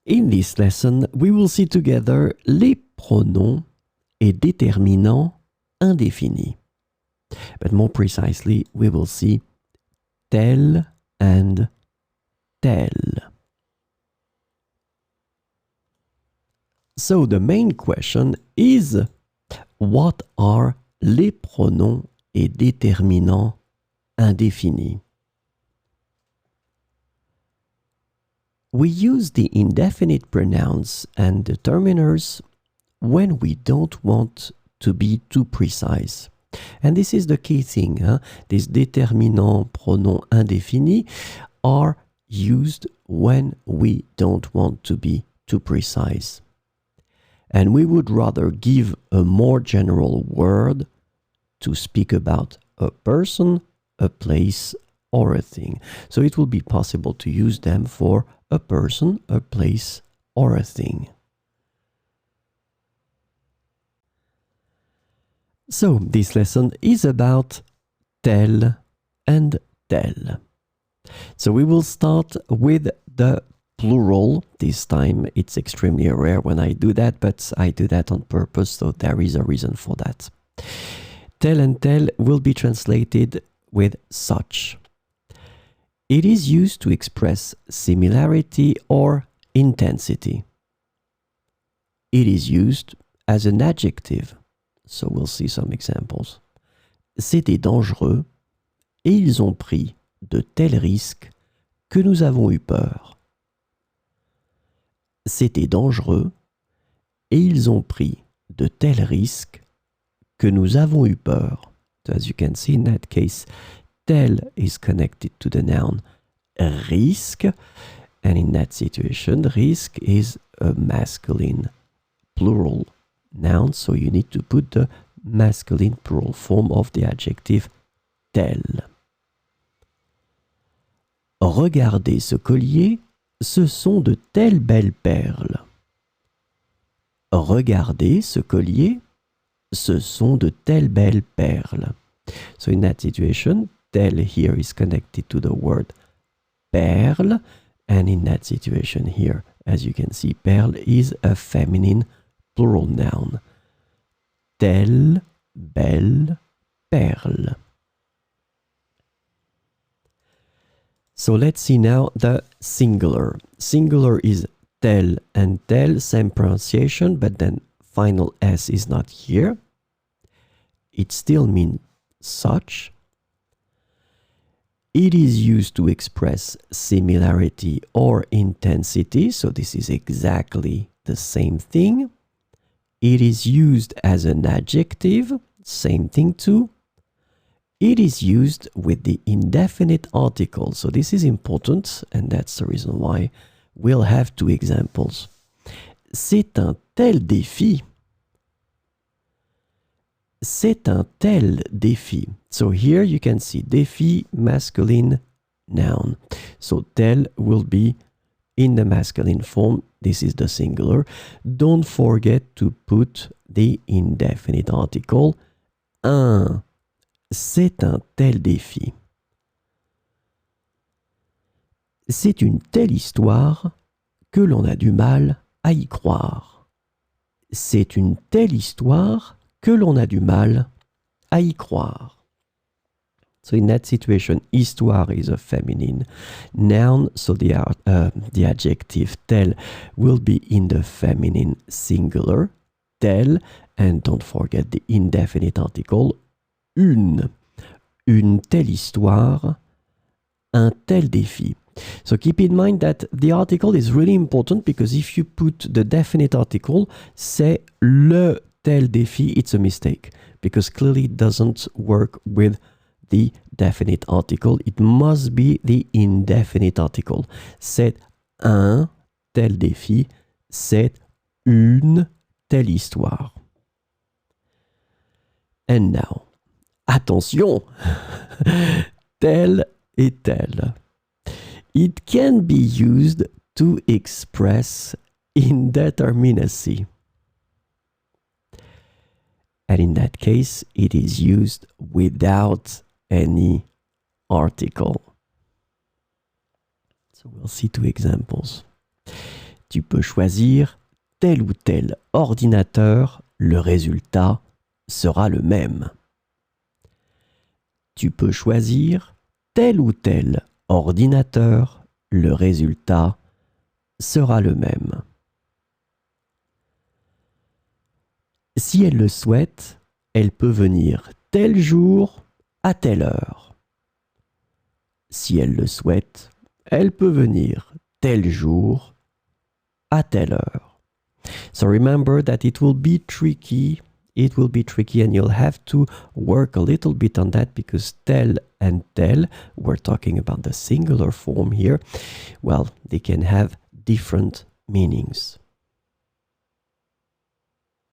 In this lesson, we will see together les pronoms et déterminants indéfinis. But more precisely, we will see tel and tel. So the main question is, what are les pronoms et déterminants indéfinis? We use the indefinite pronouns and determiners when we don't want to be too precise. And this is the key thing. These déterminants, pronoms indéfinis are used when we don't want to be too precise. And we would rather give a more general word to speak about a person, a place, or a thing. So it will be possible to use them for a person, a place, or a thing. So this lesson is about tel and tel. So we will start with the plural. This time it's extremely rare when I do that, but I do that on purpose, so there is a reason for that. Tel and tel will be translated with such. It is used to express similarity or intensity. It is used as an adjective. So we'll see some examples. C'était dangereux et ils ont pris de tels risques que nous avons eu peur. C'était dangereux et ils ont pris de tels risques que nous avons eu peur. So as you can see in that case, tel is connected to the noun risque, and in that situation, risque is a masculine plural noun, so you need to put the masculine plural form of the adjective tel. Regardez ce collier, ce sont de telles belles perles. Regardez ce collier, ce sont de telles belles perles. So in that situation, tel here is connected to the word perle, and in that situation here, as you can see, perle is a feminine plural noun. Telle belle perle. So let's see now the singular. Singular is tel and tel, same pronunciation, but then final S is not here. It still means such. It is used to express similarity or intensity, so this is exactly the same thing. It is used as an adjective, same thing too. It is used with the indefinite article, so this is important, and that's the reason why we'll have two examples. C'est un tel défi. C'est un tel défi. So here you can see défi, masculine noun. So tel will be in the masculine form. This is the singular. Don't forget to put the indefinite article. Un. C'est un tel défi. C'est une telle histoire que l'on a du mal à y croire. C'est une telle histoire que l'on a du mal à y croire. So in that situation, histoire is a feminine noun, so the adjective tel will be in the feminine singular, tel, and don't forget the indefinite article, une. Une telle histoire, un tel défi. So keep in mind that the article is really important, because if you put the definite article, c'est le tel défi, it's a mistake, because clearly it doesn't work with the definite article. It must be the indefinite article. C'est un tel défi, c'est une telle histoire. And now, attention, tel et tel. It can be used to express indeterminacy. And in that case, it is used without any article. So we'll see two examples. Tu peux choisir tel ou tel ordinateur, le résultat sera le même. Tu peux choisir tel ou tel ordinateur, le résultat sera le même. Si elle le souhaite, elle peut venir tel jour à telle heure. Si elle le souhaite, elle peut venir tel jour à telle heure. So remember that it will be tricky. It will be tricky and you'll have to work a little bit on that because tel and tel, we're talking about the singular form here, well, they can have different meanings.